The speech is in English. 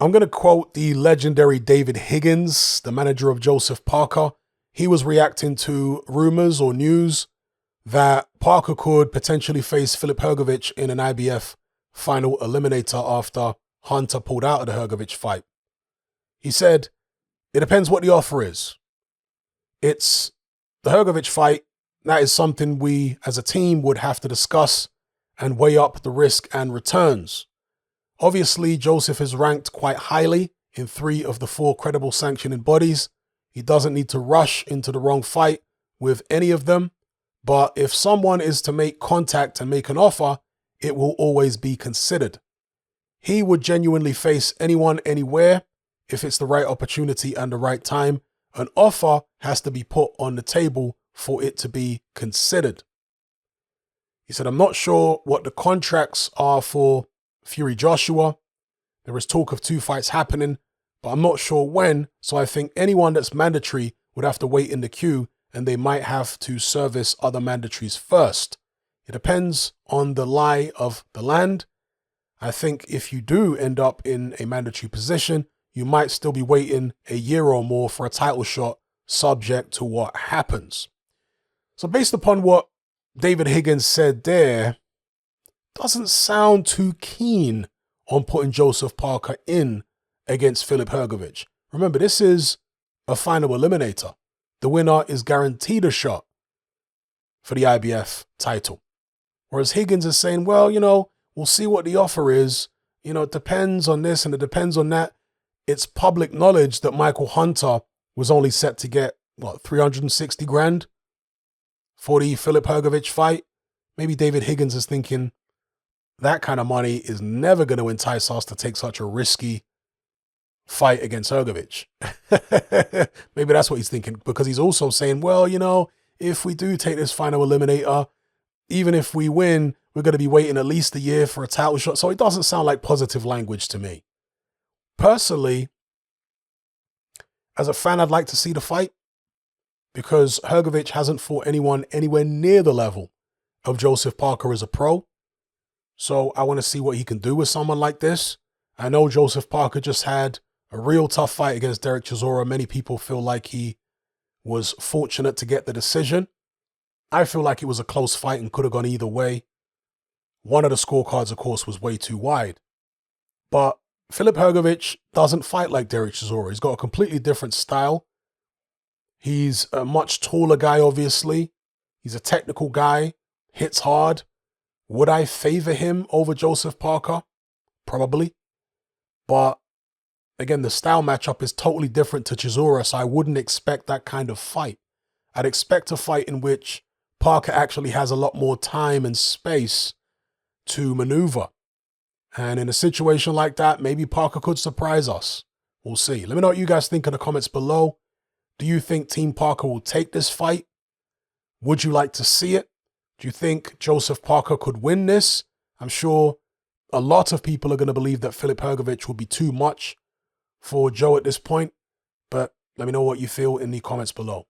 I'm going to quote the legendary David Higgins, the manager of Joseph Parker. He was reacting to rumors or news that Parker could potentially face Filip Hrgovic in an IBF final eliminator after Hunter pulled out of the Hrgovic fight. He said, it depends what the offer is. It's the Hrgovic fight. That is something we as a team would have to discuss and weigh up the risk and returns. Obviously, Joseph is ranked quite highly in 3 of the 4 credible sanctioning bodies. He doesn't need to rush into the wrong fight with any of them. But if someone is to make contact and make an offer, it will always be considered. He would genuinely face anyone, anywhere, if it's the right opportunity and the right time. An offer has to be put on the table for it to be considered. He said, I'm not sure what the contracts are for Fury Joshua. There is talk of 2 fights happening, but I'm not sure when. So I think anyone that's mandatory would have to wait in the queue, and they might have to service other mandatories first. It depends on the lie of the land. I think if you do end up in a mandatory position, you might still be waiting a year or more for a title shot, subject to what happens. So based upon what David Higgins said there, doesn't sound too keen on putting Joseph Parker in against Filip Hrgovic. Remember, this is a final eliminator. The winner is guaranteed a shot for the IBF title. Whereas Higgins is saying, well, we'll see what the offer is. It depends on this and it depends on that. It's public knowledge that Michael Hunter was only set to get, 360 grand for the Filip Hrgovic fight. Maybe David Higgins is thinking that kind of money is never going to entice us to take such a risky fight against Hrgovic. Maybe that's what he's thinking, because he's also saying, well, if we do take this final eliminator, even if we win, we're going to be waiting at least a year for a title shot. So it doesn't sound like positive language to me. Personally, as a fan, I'd like to see the fight, because Hrgovic hasn't fought anyone anywhere near the level of Joseph Parker as a pro. So I want to see what he can do with someone like this. I know Joseph Parker just had a real tough fight against Derek Chisora. Many people feel like he was fortunate to get the decision. I feel like it was a close fight and could have gone either way. One of the scorecards, of course, was way too wide. But Filip Hrgovic doesn't fight like Derek Chisora. He's got a completely different style. He's a much taller guy, obviously. He's a technical guy, hits hard. Would I favor him over Joseph Parker? Probably. But again, the style matchup is totally different to Chisora, so I wouldn't expect that kind of fight. I'd expect a fight in which Parker actually has a lot more time and space to maneuver. And in a situation like that, maybe Parker could surprise us. We'll see. Let me know what you guys think in the comments below. Do you think Team Parker will take this fight? Would you like to see it? Do you think Joseph Parker could win this? I'm sure a lot of people are going to believe that Filip Hrgovic will be too much for Joe at this point. But let me know what you feel in the comments below.